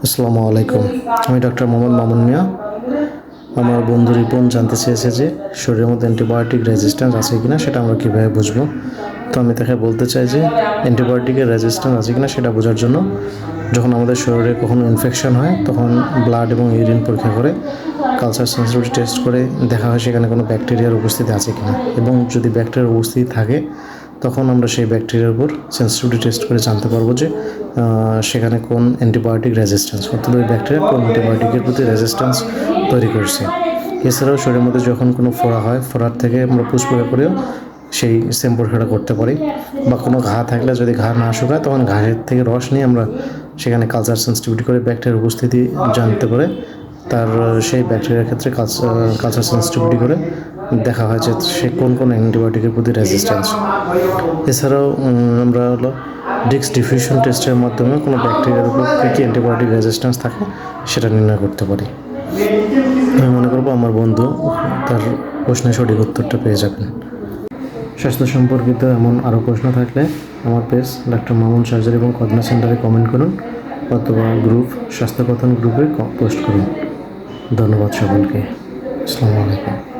আসসালামু আলাইকুম। আমি ডক্টর মোহাম্মদ মামুন মিয়া। আমার বন্ধু রিপন জানতে চেয়েছে যে শরীরের মধ্যে অ্যান্টিবায়োটিক রেজিস্ট্যান্স আছে কিনা সেটা আমরা কীভাবে বুঝবো। তো আমি তাকে বলতে চাই যে অ্যান্টিবায়োটিকের রেজিস্ট্যান্স আছে কিনা সেটা বোঝার জন্য যখন আমাদের শরীরে কখনো ইনফেকশন হয় তখন ব্লাড এবং ইউরিন পরীক্ষা করে কালচার সেন্সিটিভিটি টেস্ট করে দেখা হয় সেখানে কোনো ব্যাকটেরিয়ার উপস্থিতি আছে কিনা, এবং যদি ব্যাকটেরিয়ার উপস্থিতি থাকে তখন আমরা সেই ব্যাকটেরিয়ার উপর সেন্সিটিভিটি টেস্ট করে জানতে পারবো যে সেখানে কোন অ্যান্টিবায়োটিক রেজিস্ট্যান্স, অর্থাৎ ওই ব্যাকটেরিয়া কোন অ্যান্টিবায়োটিকের প্রতি রেজিস্ট্যান্স তৈরি করছে। এছাড়াও শরীরের মধ্যে যখন কোনো ফোড়া হয়, ফোড়ার থেকে আমরা পুষ্পরিক্ষা করেও সেই সেম পরীক্ষাটা করতে পারি, বা কোনো ঘা থাকলে যদি ঘা না শুকায় তখন ঘায়ের থেকে রস নিয়ে আমরা সেখানে কালচার সেন্সিটিভিটি করে ব্যাকটেরিয়ার উপস্থিতি জানতে পারে তার সেই ব্যাকটেরিয়ার ক্ষেত্রে কালচার সেন্সিটিভিটি করে দেখা হয় যে সে কোন কোন অ্যান্টিবায়োটিকের প্রতি রেজিস্ট্যান্স। এছাড়াও আমরা ডিক্স ডিফিউশন টেস্টের মাধ্যমে কোনো ব্যাকটেরিয়ার উপর কী কী অ্যান্টিবায়োটিক রেজিস্ট্যান্স থাকে সেটা নির্ণয় করতে পারি। আমি মনে করবো আমার বন্ধু তার প্রশ্নের সঠিক উত্তরটা পেয়ে যাবেন। স্বাস্থ্য সম্পর্কিত এমন আরও প্রশ্ন থাকলে আমার পেজ ডক্টর মামুন সার্জারি এবং কর্নার সেন্টারে কমেন্ট করুন, অথবা গ্রুপ স্বাস্থ্য কথন গ্রুপে পোস্ট করুন। ধন্যবাদ সকলকে। আসসালামু আলাইকুম।